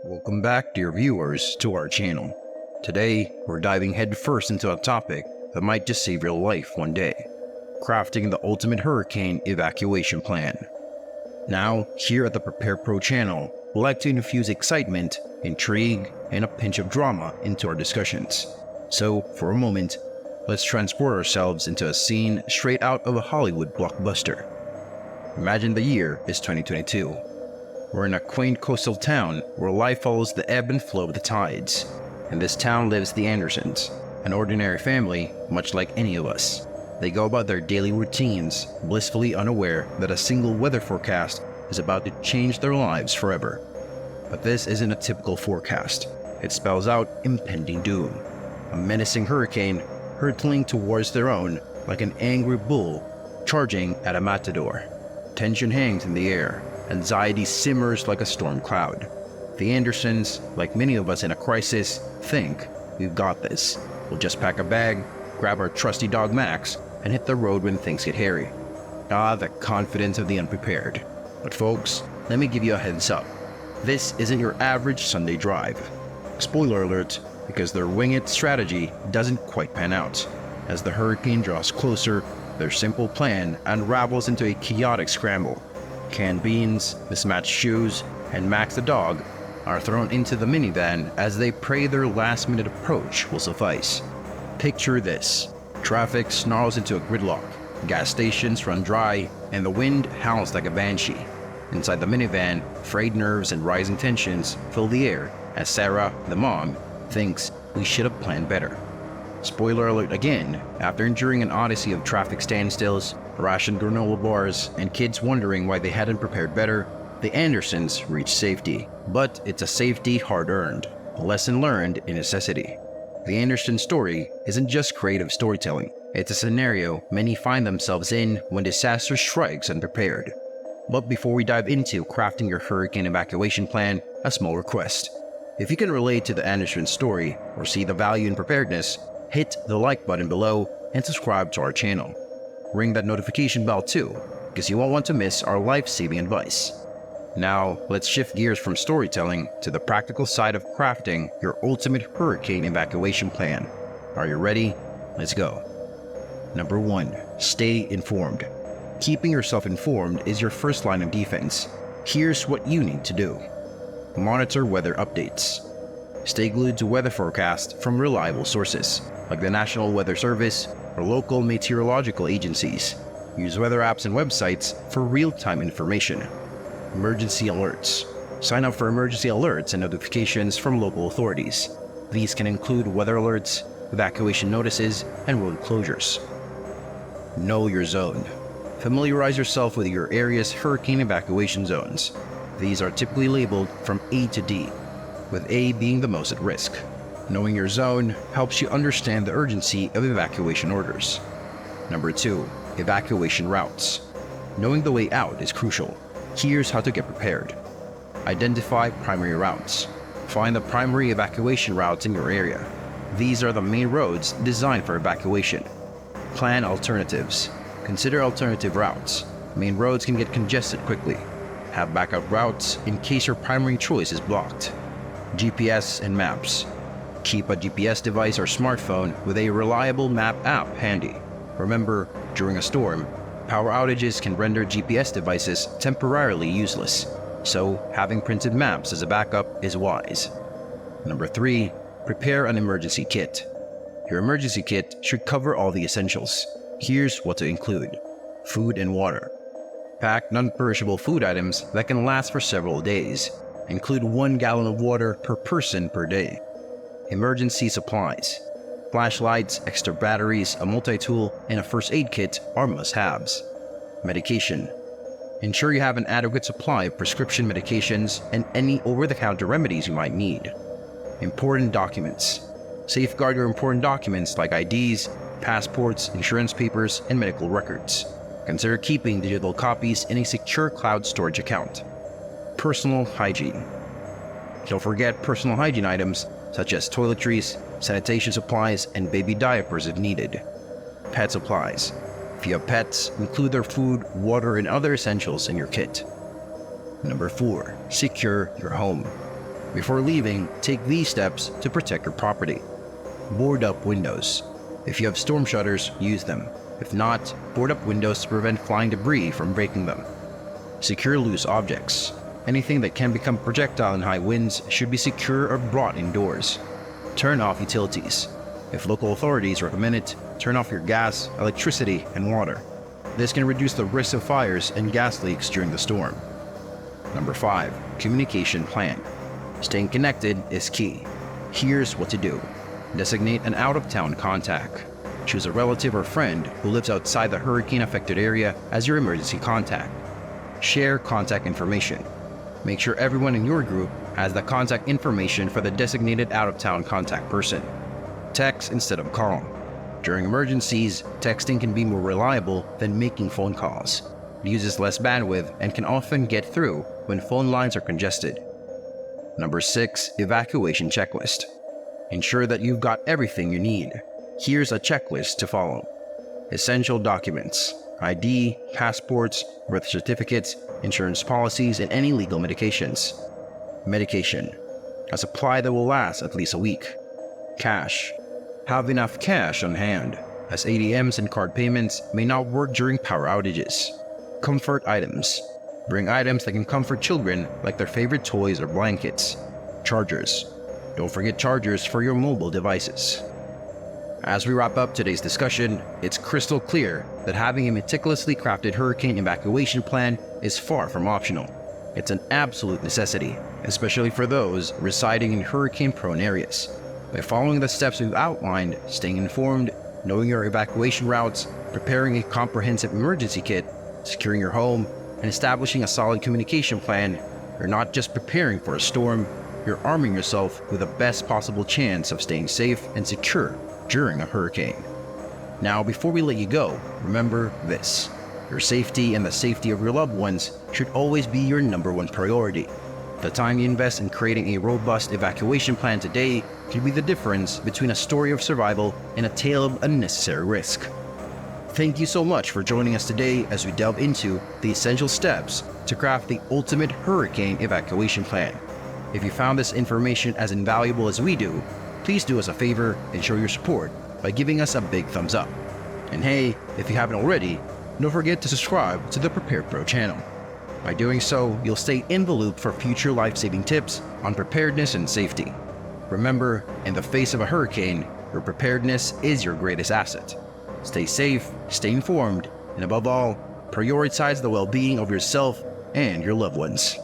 Welcome back, dear viewers, to our channel. Today, we're diving headfirst into a topic that might just save your life one day: crafting the ultimate hurricane evacuation plan. Now, here at the Prepare Pro channel, we like to infuse excitement, intrigue, and a pinch of drama into our discussions. So, for a moment, let's transport ourselves into a scene straight out of a Hollywood blockbuster. Imagine the year is 2022. We're in a quaint coastal town where life follows the ebb and flow of the tides. In this town lives the Andersons, an ordinary family much like any of us. They go about their daily routines, blissfully unaware that a single weather forecast is about to change their lives forever. But this isn't a typical forecast. It spells out impending doom. A menacing hurricane hurtling towards their own like an angry bull charging at a matador. Tension hangs in the air. Anxiety simmers like a storm cloud. The Andersons, like many of us in a crisis, think we've got this. We'll just pack a bag, grab our trusty dog Max, and hit the road when things get hairy. Ah, the confidence of the unprepared. But folks, let me give you a heads up. This isn't your average Sunday drive. Spoiler alert, because their wing it strategy doesn't quite pan out. As the hurricane draws closer, their simple plan unravels into a chaotic scramble. Canned beans, mismatched shoes, and Max the dog are thrown into the minivan as they pray their last-minute approach will suffice. Picture this. Traffic snarls into a gridlock, gas stations run dry, and the wind howls like a banshee. Inside the minivan, frayed nerves and rising tensions fill the air as Sarah, the mom, thinks we should have planned better. Spoiler alert again, after enduring an odyssey of traffic standstills, rationed granola bars, and kids wondering why they hadn't prepared better, the Andersons reach safety. But it's a safety hard-earned, a lesson learned in necessity. The Anderson story isn't just creative storytelling, it's a scenario many find themselves in when disaster strikes unprepared. But before we dive into crafting your hurricane evacuation plan, a small request. If you can relate to the Anderson story or see the value in preparedness, hit the like button below and subscribe to our channel. Ring that notification bell too, because you won't want to miss our life-saving advice. Now, let's shift gears from storytelling to the practical side of crafting your ultimate hurricane evacuation plan. Are you ready? Let's go. Number 1. Stay informed. Keeping yourself informed is your first line of defense. Here's what you need to do. Monitor weather updates. Stay glued to weather forecasts from reliable sources, like the National Weather Service or local meteorological agencies. Use weather apps and websites for real-time information. Emergency alerts. Sign up for emergency alerts and notifications from local authorities. These can include weather alerts, evacuation notices, and road closures. Know your zone. Familiarize yourself with your area's hurricane evacuation zones. These are typically labeled from A to D, with A being the most at risk. Knowing your zone helps you understand the urgency of evacuation orders. Number 2. Evacuation routes. Knowing the way out is crucial. Here's how to get prepared. Identify primary routes. Find the primary evacuation routes in your area. These are the main roads designed for evacuation. Plan alternatives. Consider alternative routes. Main roads can get congested quickly. Have backup routes in case your primary choice is blocked. GPS and maps. Keep a GPS device or smartphone with a reliable map app handy. Remember, during a storm, power outages can render GPS devices temporarily useless, so having printed maps as a backup is wise. Number 3. Prepare an emergency kit. Your emergency kit should cover all the essentials. Here's what to include. Food and water. Pack non-perishable food items that can last for several days. Include 1 gallon of water per person per day. Emergency supplies. Flashlights, extra batteries, a multi-tool, and a first aid kit are must-haves. Medication. Ensure you have an adequate supply of prescription medications and any over-the-counter remedies you might need. Important documents. Safeguard your important documents like IDs, passports, insurance papers, and medical records. Consider keeping digital copies in a secure cloud storage account. Personal hygiene. Don't forget personal hygiene items such as toiletries, sanitation supplies, and baby diapers if needed. Pet supplies. If you have pets, include their food, water, and other essentials in your kit. Number 4. Secure your home. Before leaving, take these steps to protect your property. Board up windows. If you have storm shutters, use them. If not, board up windows to prevent flying debris from breaking them. Secure loose objects. Anything that can become projectile in high winds should be secure or brought indoors. Turn off utilities. If local authorities recommend it, turn off your gas, electricity, and water. This can reduce the risk of fires and gas leaks during the storm. Number 5. Communication plan. Staying connected is key. Here's what to do. Designate an out-of-town contact. Choose a relative or friend who lives outside the hurricane-affected area as your emergency contact. Share contact information. Make sure everyone in your group has the contact information for the designated out-of-town contact person. Text instead of call. During emergencies, texting can be more reliable than making phone calls. It uses less bandwidth and can often get through when phone lines are congested. Number 6. Evacuation checklist. Ensure that you've got everything you need. Here's a checklist to follow. Essential documents: ID, passports, birth certificates, insurance policies, and any legal medications. Medication: a supply that will last at least a week. Cash: have enough cash on hand, as ATMs and card payments may not work during power outages. Comfort items: bring items that can comfort children, like their favorite toys or blankets. Chargers: don't forget chargers for your mobile devices. As we wrap up today's discussion, it's crystal clear that having a meticulously crafted hurricane evacuation plan is far from optional. It's an absolute necessity, especially for those residing in hurricane-prone areas. By following the steps we've outlined, staying informed, knowing your evacuation routes, preparing a comprehensive emergency kit, securing your home, and establishing a solid communication plan, you're not just preparing for a storm, you're arming yourself with the best possible chance of staying safe and secure during a hurricane. Now, before we let you go, remember this: your safety and the safety of your loved ones should always be your #1 priority. The time you invest in creating a robust evacuation plan today can be the difference between a story of survival and a tale of unnecessary risk. Thank you so much for joining us today as we delve into the essential steps to craft the ultimate hurricane evacuation plan. If you found this information as invaluable as we do, please do us a favor and show your support by giving us a big thumbs up. And hey, if you haven't already, don't forget to subscribe to the Prepared Pro channel. By doing so, you'll stay in the loop for future life-saving tips on preparedness and safety. Remember, in the face of a hurricane, your preparedness is your greatest asset. Stay safe, stay informed, and above all, prioritize the well-being of yourself and your loved ones.